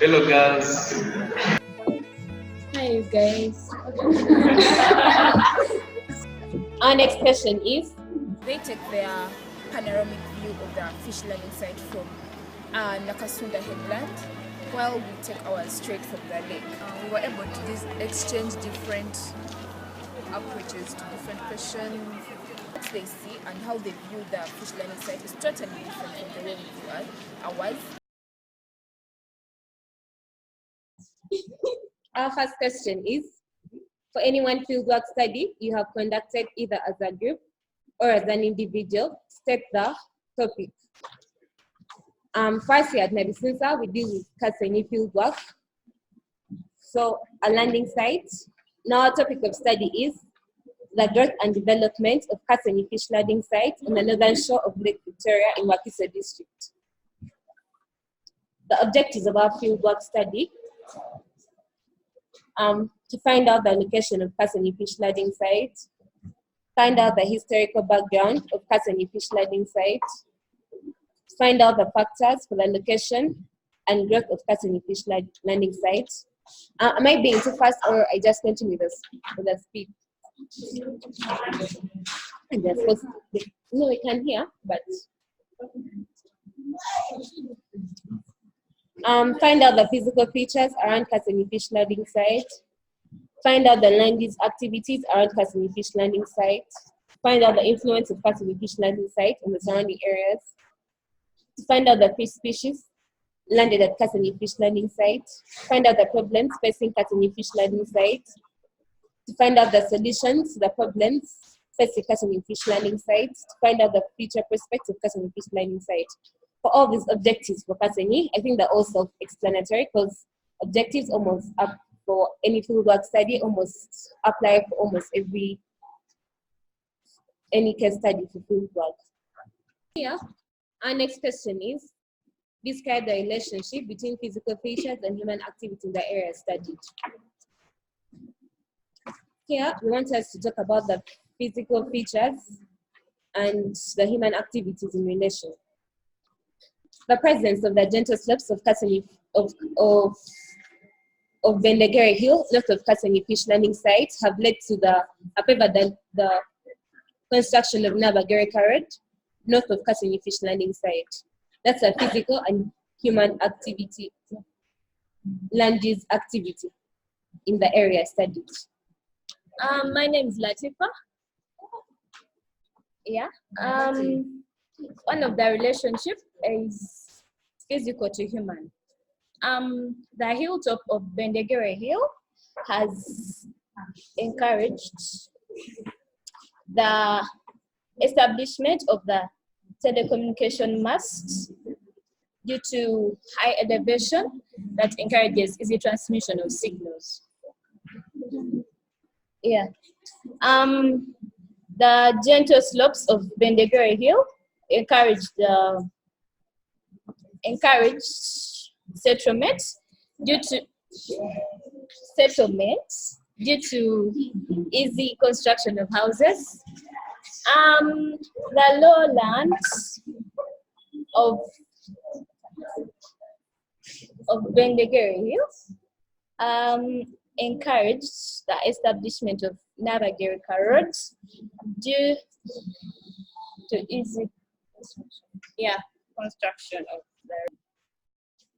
Hello, girls. Hi, you guys. Our next question is, they take their panoramic view of the fish landing site from Nakasunda headland, while we take ours straight from the lake. We were able to exchange different approaches to different questions. What they see and how they view the fish landing site is totally different from the way we view ours. our first question is, for any one fieldwork study you have conducted either as a group or as an individual, state the topic. Firstly, at Nabisunsa, we deal with Kaseni fieldwork. So, a landing site. Now, our topic of study is the growth and development of Kaseni fish landing site on the northern shore of Lake Victoria in Wakiso district. The objectives of our fieldwork study: to find out the location of Kaseni fish landing site, find out the historical background of Kaseni fish landing site, find out the factors for the location and growth of Kaseni fish landing site. Am I being too fast, or I just continue with the speed? And they're supposed to, no, we can hear, but find out the physical features around Kaseni fish landing site. Find out the land use activities around Kaseni fish landing site. Find out the influence of Kaseni fish landing site on the surrounding areas. To find out the fish species landed at Kaseni fish landing site. Find out the problems facing Kaseni fish landing site. To find out the solutions to the problems facing Kaseni fish landing site. To find out the future prospects of Kaseni fish landing site. For all these objectives for Kaseni, I think they're all self-explanatory, because objectives almost up for any fieldwork study almost apply for almost any case study for fieldwork. Here, our next question is, describe the relationship between physical features and human activity in the area studied. Here, we want us to talk about the physical features and the human activities in relation. The presence of the gentle slopes of Kaseni of Bendegere Hill, north of Kaseni fish landing site, have led to the construction of Nabisunsa Road, north of Kaseni fish landing site. That's a physical and human activity, land use activity in the area studied. My name is Latifa. Yeah. One of the relationship is physical to human. The hilltop of Bendegere Hill has encouraged the establishment of the telecommunication masts due to high elevation that encourages easy transmission of signals. Yeah. The gentle slopes of Bendegere Hill encourage settlements due to easy construction of houses. The lowlands of Bendegere Hills encouraged the establishment of Nabisunsa roads due to easy construction of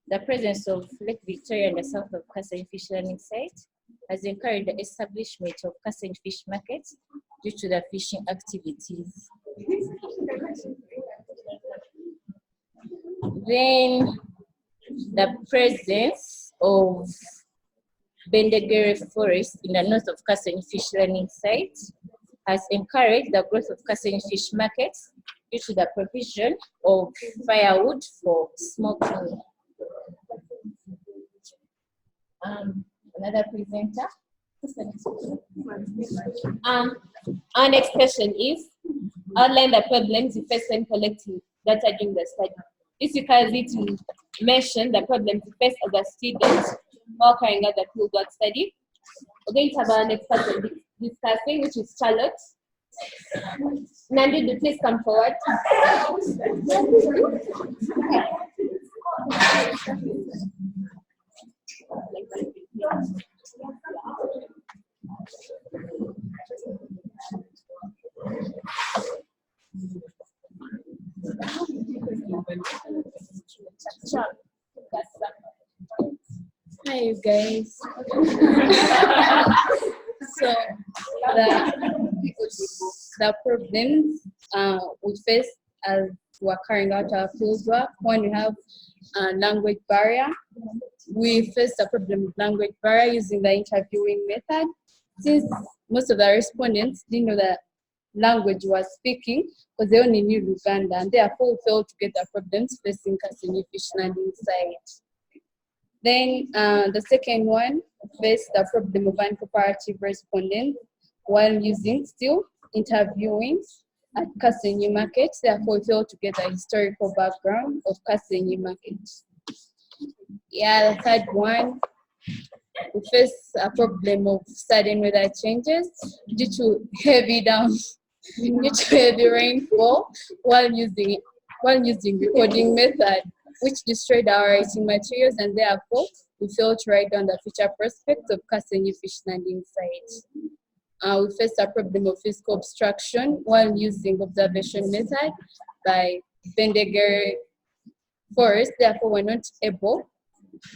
the presence of Lake Victoria in the south of Kaseni fish landing site has encouraged the establishment of Kaseni fish markets due to the fishing activities. Then the presence of Bendegere forest in the north of Kaseni fish landing site has encouraged the growth of Kaseni fish markets due to the provision of firewood for smoking. Another presenter. Our next question is, outline the problems you face when collecting data during the study. This requires you to mention the problems you face as a student while carrying out the fieldwork study. We're going to have our next person discussing, which is Charlotte. Nandi, please come forward. Hi, you guys. So the problems we face as we're carrying out our fieldwork. One, we have language barrier. We face the problem of language barrier using the interviewing method. Since most of the respondents didn't know the language was speaking, because they only knew Uganda, and therefore we failed to get the problems facing Kasenyi Fish Landing Site. Then the second one faced the problem of uncooperative respondents while using still interviewing at Kasenyi Market. Therefore, we failed to get the historical background of Kasenyi Market. Yeah, the third one, we face a problem of sudden weather changes due to heavy rainfall while using recording method, which destroyed our writing materials, and therefore we failed to write down the future prospects of Kasenyi Fish Landing Site. We faced a problem of physical obstruction while using observation method by Bendegere Forest, therefore we're not able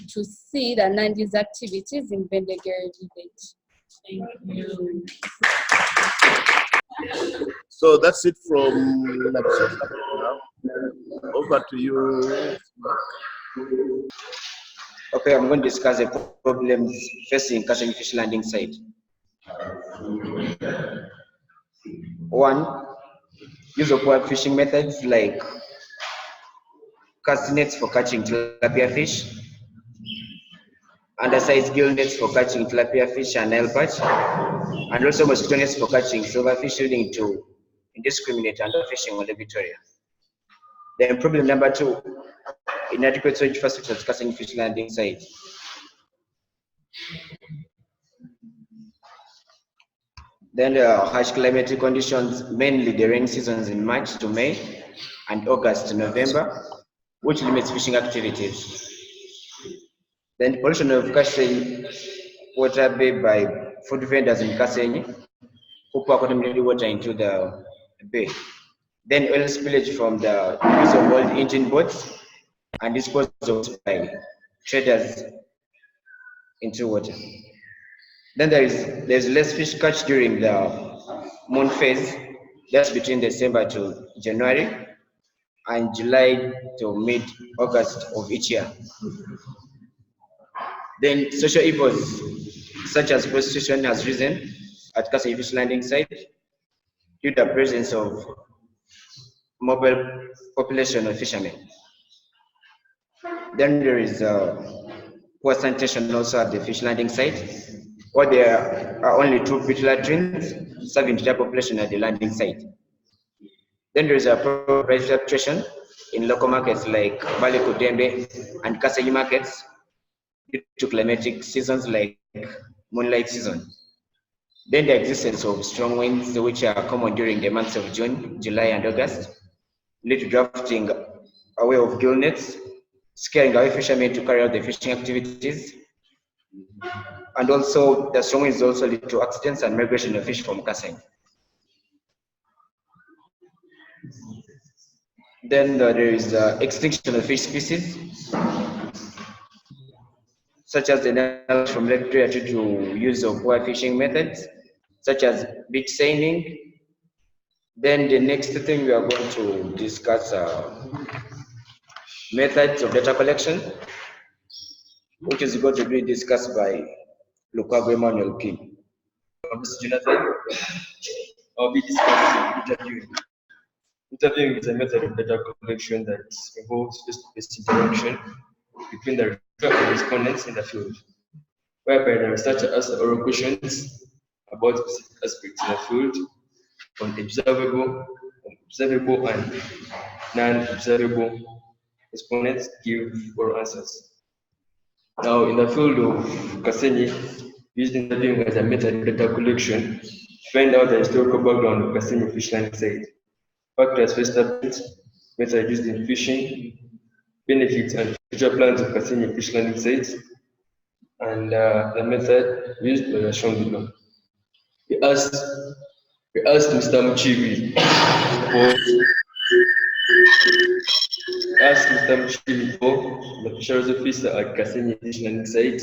to see the Nandi's activities in Bendegere village. Thank you. So that's it from Nabisunsa. Over to you. Okay, I'm going to discuss the problems facing Kasenyi Fish Landing Site. One, use of wild fishing methods like cast nets for catching tilapia fish, undersized gill nets for catching tilapia fish and Nile perch, and also mosquito nets for catching silverfish, leading to indiscriminate underfishing on the Victoria. Then problem number two, inadequate sewage infrastructure at Kasenyi Fish Landing Site. Then harsh climatic conditions, mainly the rain seasons in March to May and August to November, which limits fishing activities. Then pollution of Kasenyi water bay by food vendors in Kasenyi, who pour contaminated water into the bay. Then oil spillage from the use of old engine boats and disposal by traders into water. Then there's less fish catch during the moon phase, just between December to January and July to mid-August of each year. Then social evils such as prostitution has risen at Kasenyi Fish Landing Site due to the presence of mobile population of fishermen. Then there is poor sanitation also at the fish landing site, or there are only 2 pit latrines serving the population at the landing site. Then there is a poor price fluctuation in local markets like Bale Kudembe and Kasenyi markets due to climatic seasons like moonlight season. Then the existence of strong winds, which are common during the months of June, July, and August, lead to drafting away of gill nets, scaring away fishermen to carry out the fishing activities. And also, the strong winds also lead to accidents and migration of fish from Kasenyi. Then there is extinction of fish species, such as the Nile from Lake Victoria due to use of poor fishing methods, such as beach seining. Then the next thing we are going to discuss methods of data collection, which is going to be discussed by Lukago Emmanuel King. Mr. Jonathan, I'll be discussing interviewing. Interviewing is a method of data collection that involves face-to-face interaction between the researcher and respondents in the field, whereby the researcher asks oral questions about specific aspects in the field on observable and non-observable. Respondents give oral answers. Now, in the field of Kasenyi, used interviewing as a method of data collection to find out the historical background of Kasenyi Fish Landing Site, factors for establishment, method used in fishing, benefits and future plans of Kasenyi Fish Landing Site, and the method used was shown below. We asked Mr. Muchibi for the fisheries officer at Kasenyi Fish Landing Site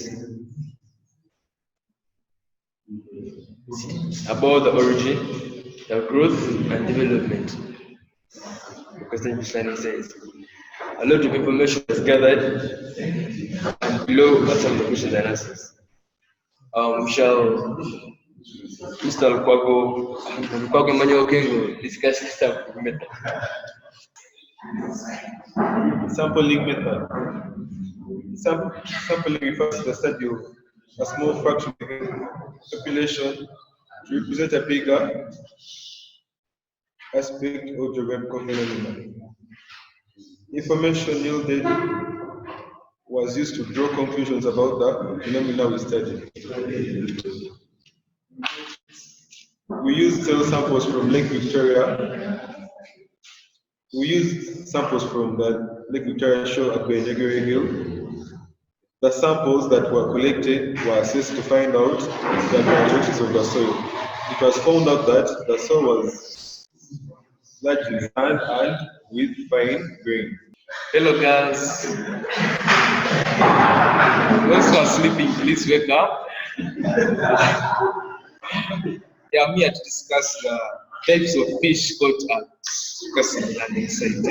about the origin, the growth and development of Kasenyi Fish Landing Site. A lot of information was gathered, and below are some of the questions and answers. We shall Mr. Lukwago Emmanuel Kengo discuss this method. Sampling method. Sampling refers to the study of a small fraction of the population to represent a bigger aspect of geographical phenomenon. Information yielded was used to draw conclusions about the phenomena we studied. We used cell samples from Lake Victoria. We used samples from the Lake Victoria shore at Benjagiri Hill. The samples that were collected were assessed to find out the characteristics of the soil. It was found out that the soil was largely sand and with fine grain. Hello girls. Those who are sleeping, please wake up. Yeah, I'm here to discuss the types of fish caught at Kasenyi Landing Site.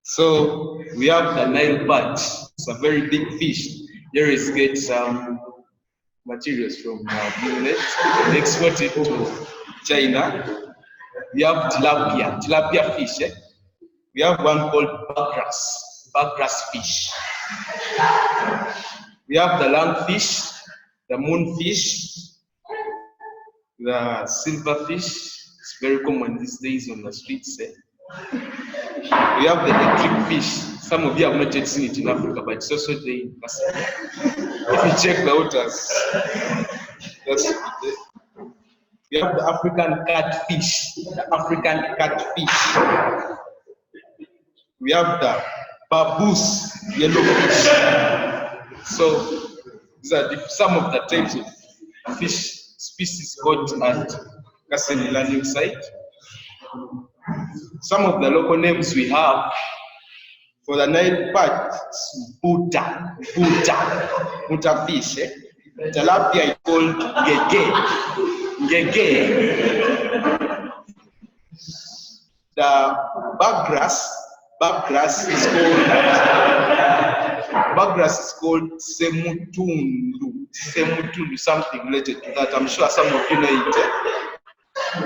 So we have the Nile perch. It's a very big fish. Here is get some materials from Bunet, export it to China. We have tilapia fish. We have one called backgrass fish. We have the lungfish, the moonfish, the silverfish. It's very common these days on the streets. We have the electric fish. Some of you have not yet seen it in Africa, but it's also there in Kasenyi. If you check the waters, that's it. We have the African catfish. We have the baboose yellowfish. So these are some of the types of fish species caught at Kasenyi Landing Site. Some of the local names we have for the Nile perch, Buta fish. Tilapia is called Ngege. The backgrass is called Semutundu, something related to that. I'm sure some of you know it.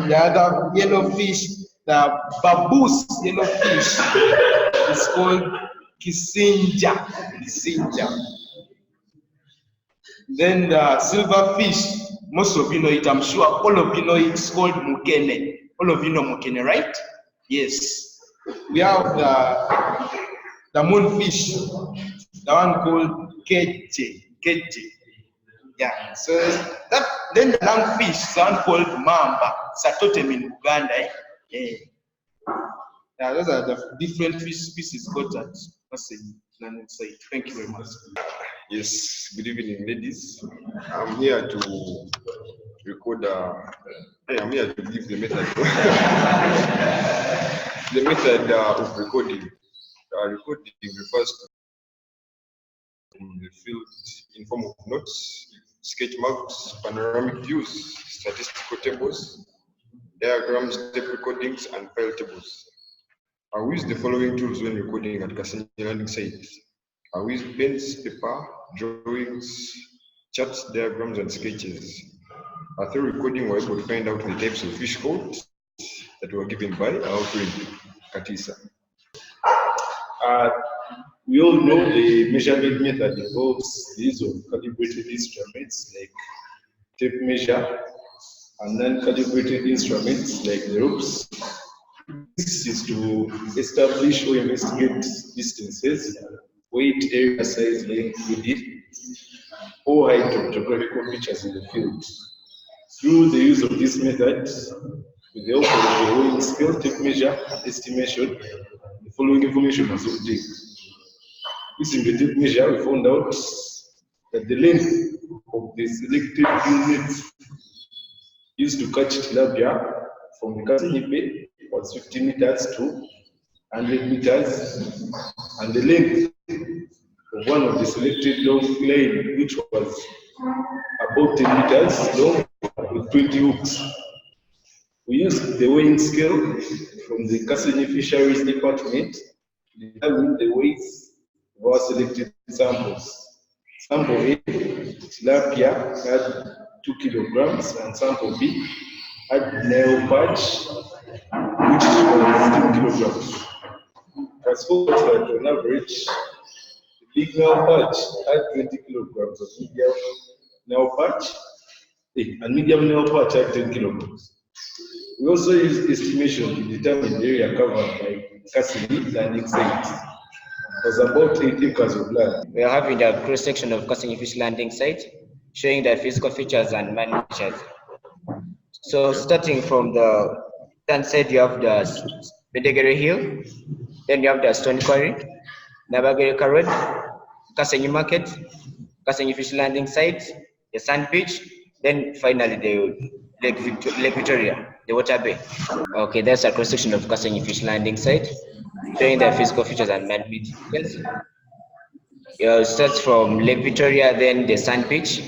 The other yellowfish, the baboose yellowfish, is called Kisinja. Then the silverfish, most of you know it, I'm sure all of you know it, it's called Mukene. All of you know Mukene, right? Yes. We have the moonfish, the one called Keche. Yeah, so that, then the lungfish, the one called Mamba, Satotem in Uganda. Yeah. Yeah, those are the different fish species caught at Kasenyi Landing Site. Thank you very much. Yes, good evening, ladies. I'm here to record. I'm here to give the method. The method of recording. Recording refers to in the field in form of notes, sketch marks, panoramic views, statistical tables, diagrams, tape recordings, and file tables. We use the following tools when recording at Kasenyi Landing Site. We use pens, paper, drawings, charts, diagrams, and sketches. Through recording, we're able to find out the types of fish caught that were given by our friend Katisa. We all know the measurement method involves the use of calibrated instruments like tape measure and non-calibrated instruments like the ropes. This is to establish or investigate distances, weight, area, size, length, width, or height of geographical features in the field. Through the use of this method, with the help of the weighing scale, tape measure, and estimation, the following information was obtained. Using the tape measure, we found out that the length of the selected units used to catch tilapia from the casting bay was 50 meters to 100 meters, and the length of one of the selected long line, which was about 10 meters long with 20 hooks. We used the weighing scale from the Kassenyi Fisheries Department to determine the weights of our selected samples. Sample A, tilapia, had 2 kilograms, and sample B had nail patch, which was 10 kilograms. Fast forward that on average, the big nail patch had 20 kilograms of medium nail patch, and medium nail patch had 10 kilograms. We also used estimation to determine the area covered by Kassenyi landing site. It was about 8 acres of land. We are having a cross-section of Kassenyi fish landing site, showing the physical features and man features. So starting from the left side, you have the Bedegere Hill, then you have the Stone Quarry, Nabisunsa Road, Kassenyi Market, Kassenyi fish landing site, the Sand Beach, then finally the Lake Victoria, the water bay. Okay, that's a cross-section of Kassenyi fish landing site, showing the physical features and man-made features. You start from Lake Victoria, then the Sand Beach,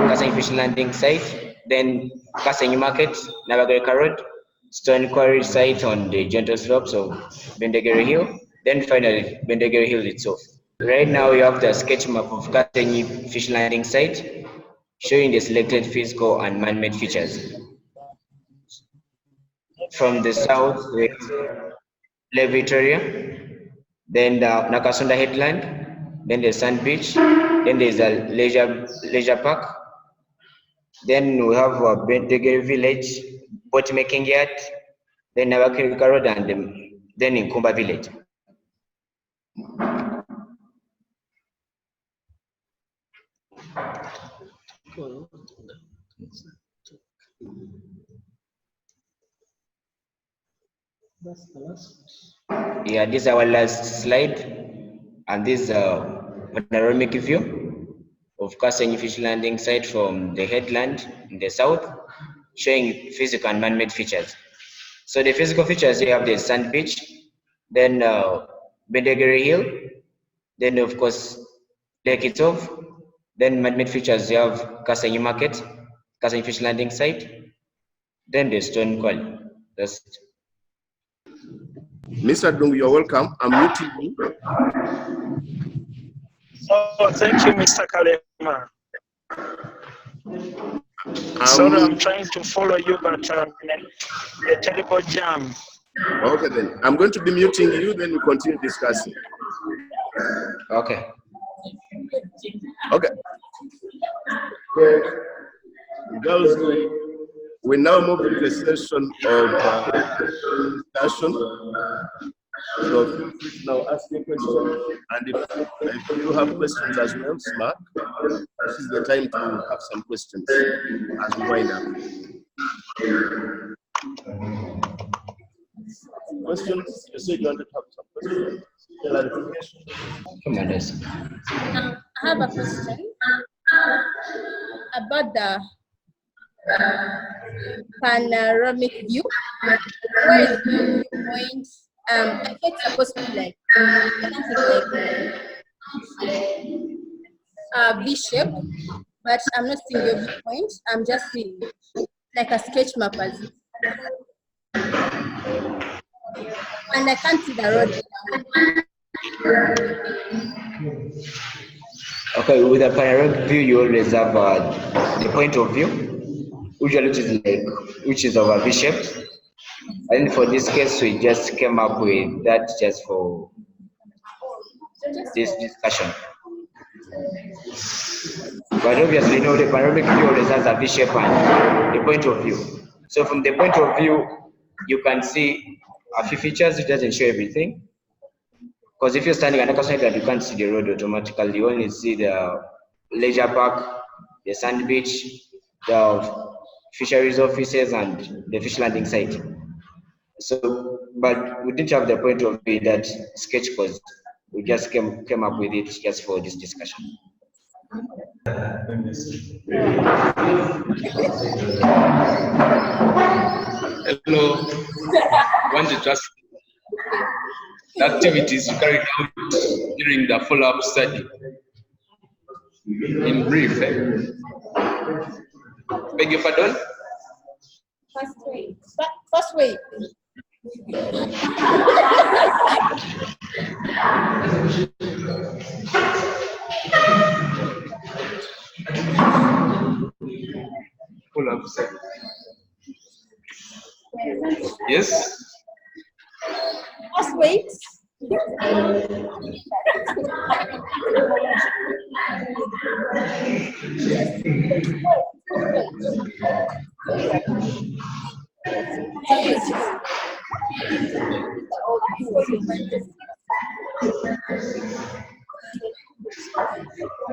Kassenyi fish landing site, then Kassenyi Market, Nabisunsa Road, Stone Quarry site on the gentle slopes of Bedegere Hill, then finally Bedegere Hill itself. Right now you have the sketch map of Kassenyi fish landing site, showing the selected physical and man-made features. From the south, we have Lake Victoria, then the Nakasunda headland, then the Sand Beach, then there's a leisure park, then we have a Bedegere village, boat making yard, then Nabisunsa Road, and then in Kumba village. Yeah, this is our last slide, and this is a panoramic view of Kassenyi fish landing site from the headland in the south, showing physical and man-made features. So the physical features, you have the Sand Beach, then Bedegere Hill, then of course Lake itself, then man-made features, you have Kassenyi Market, Kassenyi fish landing site, then the Stone Quarry. That's it. Mr. Dung, you're welcome. I'm muting you. Oh, thank you, Mr. Kalema. Sorry, I'm trying to follow you, but a terrible jam. Okay, then. I'm going to be muting you, then we continue discussing. Okay. Okay. Girls, we now move to the session of discussion. So feel free to now ask your question. And if you have questions as well, Mark, this is the time to have some questions as we wind up. Questions? You said you wanted to have some questions. I have a question about the panoramic view. Where is the point? I think it's supposed to be like V shape, but I'm not seeing the viewpoint. I'm just seeing like a sketch map as it. And I can't see the road. Okay, with a panoramic view, you always have the point of view, which is of a V shape. And for this case, we just came up with that just for this discussion. But obviously, you know, the panoramic view always has a V shape and the point of view. So from the point of view, you can see a few features. It doesn't show everything. Because if you're standing at the side that you can't see the road automatically, you only see the leisure park, the sand beach, the fisheries offices, and the fish landing site. So, but we didn't have the point of view that sketch, because we just came up with it just for this discussion. Hello. Want to just the activities you carried out during the follow-up study. In brief, beg your pardon? First way. First way. Follow-up study. Yes? First way.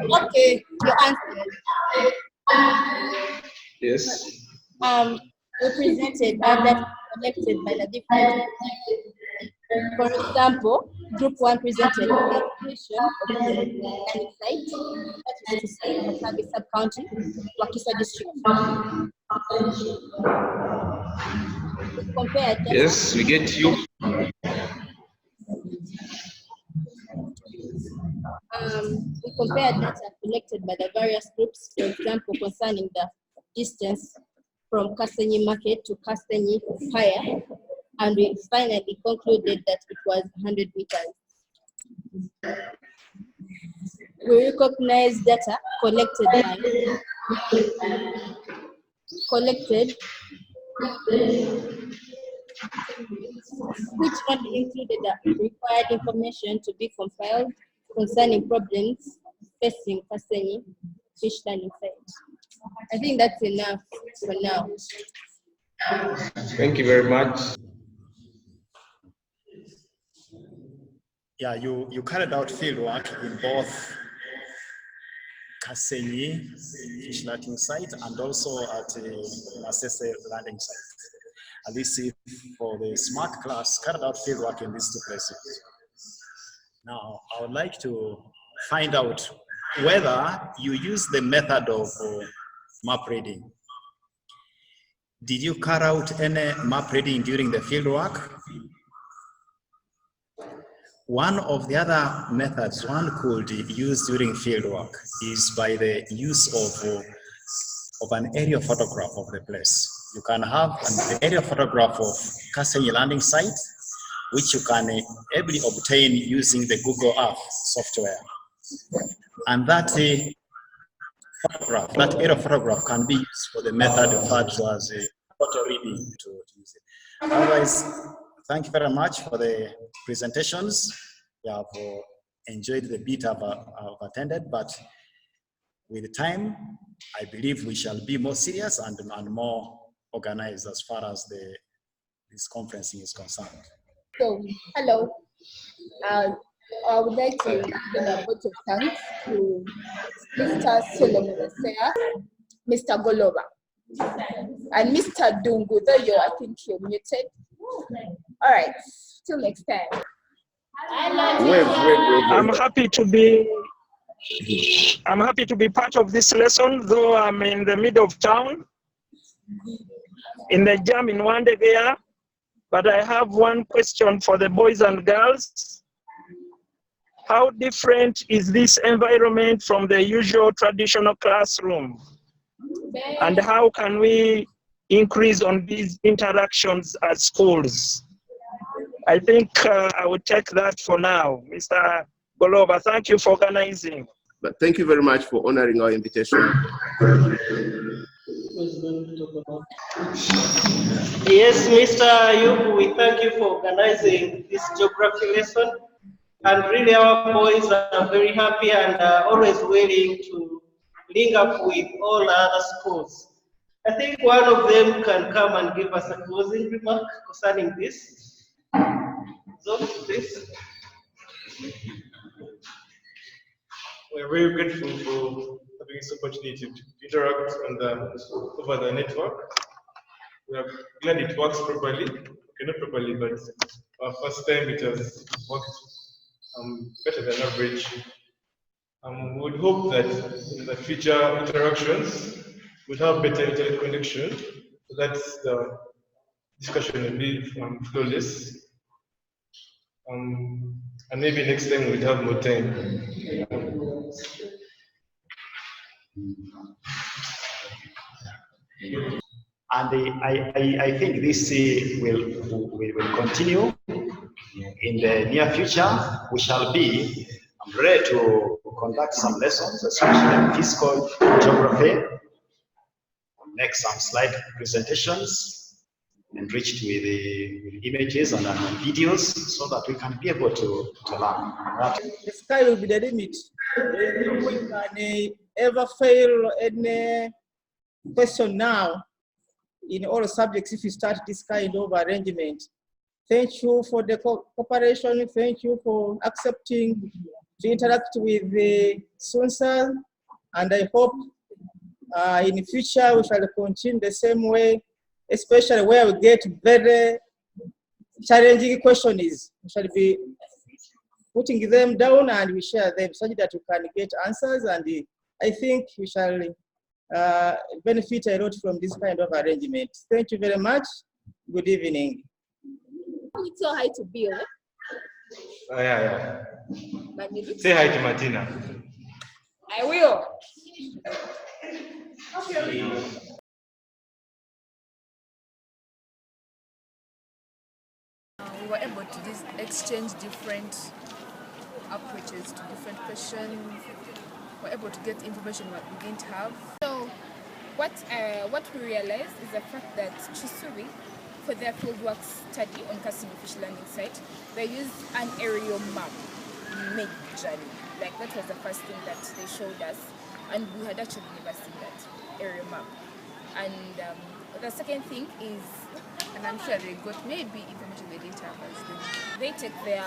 Okay, you answered. Yes. We presented that collected by the different. For example, group 1 presented the information of the learning site, that is to say, Katabi sub-county, Wakisa district. We compared data. Yes, we get you. We compared data collected by the various groups, for example, concerning the distance from Kasenyi Market to Kasenyi Fire, and we finally concluded that it was 100 meters. We recognize data collected which only included the required information to be compiled concerning problems facing Kasenyi fish learning site. I think that's enough for now. Thank you very much. Yeah, you carried out field work in both Kasenyi fish landing site and also at Masese landing site. At least for the SMART class, carried out field work in these two places. Now, I would like to find out whether you use the method of map reading. Did you carry out any map reading during the field work? One of the other methods one could use during fieldwork is by the use of an aerial photograph of the place. You can have an aerial photograph of Kasenyi landing site, which you can ably obtain using the Google Earth software. And that photograph, that aerial photograph can be used for the method referred to as a photo reading to use it. Otherwise, thank you very much for the presentations. We have enjoyed the bit I've attended, but with time, I believe we shall be more serious and more organized as far as this conferencing is concerned. So, hello. I would like to give a vote of thanks to Mr. Solomon, Mr. Golooba, and Mr. Dungu, though I think you're muted. All right, till next time. I'm happy to be part of this lesson, though I'm in the middle of town, in the jam in Wandegea. But I have one question for the boys and girls. How different is this environment from the usual traditional classroom? And how can we increase on these interactions at schools? I think I would take that for now. Mr. Golooba, thank you for organizing. But thank you very much for honoring our invitation. Yes, Mr. Ayubu, we thank you for organizing this geography lesson. And really our boys are very happy and always willing to link up with all other schools. I think one of them can come and give us a closing remark concerning this. So, please. We're very grateful for having this opportunity to interact over the network. We are glad it works properly. Okay, not properly, but our first time it has worked better than average. We would hope that in the future interactions, we'll have better internet connection, so that the discussion will be flawless. And maybe next time we'll have more time. And I think this will continue in the near future. We shall be ready to conduct some lessons, especially in physical geography, make some slide presentations, enriched with images and videos, so that we can be able to learn. The sky will be the limit. We can ever fail any question now in all subjects if you start this kind of arrangement. Thank you for the cooperation. Thank you for accepting to interact with the Sunsas, and I hope in the future we shall continue the same way, especially where we get very challenging questions. We shall be putting them down and we share them so that we can get answers, and I think we shall benefit a lot from this kind of arrangement. Thank you very much. Good evening. Say hi to Bill. Yeah. Say hi to Martina. I will. We were able to exchange different approaches to different questions. We were able to get information that we didn't have. So what we realized is the fact that Kisubi, for their fieldwork study on Kisubi Fish Landing Site, they used an aerial map majorly. Like, that was the first thing that they showed us, and we had actually never seen that aerial map. And the second thing is, and I'm sure they got maybe information they didn't have as well. They take their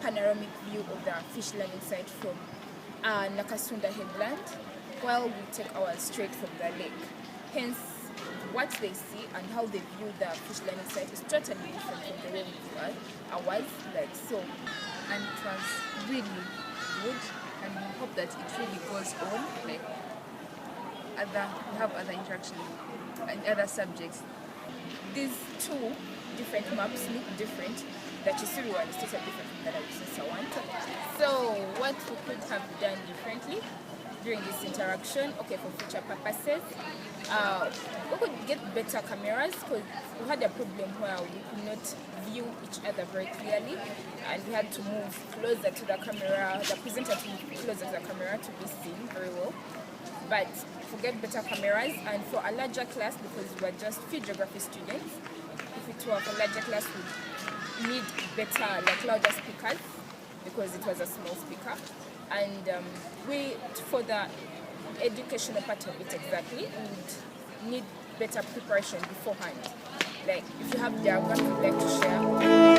panoramic view of the fish landing site from Nabisunsa headland, while we take ours straight from the lake. Hence, what they see and how they view the fish landing site is totally different from the way we view ours, like so. And it was really good, and we hope that it really goes on, like we have other interactions and other subjects. These two different maps look different. The Kisubi one is totally different from the Nabisunsa one. So what we could have done differently during this interaction, okay, for future purposes, we could get better cameras, because we had a problem where we could not view each other very clearly, and we had to move closer to the camera, the presenter to move closer to the camera to be seen very well. But to get better cameras, and for a larger class, because we're just few geography students, if it were for a larger class, we need better, like louder speakers, because it was a small speaker. And we, for the educational part of it exactly, we would need better preparation beforehand. Like, if you have diagrams you'd like to share,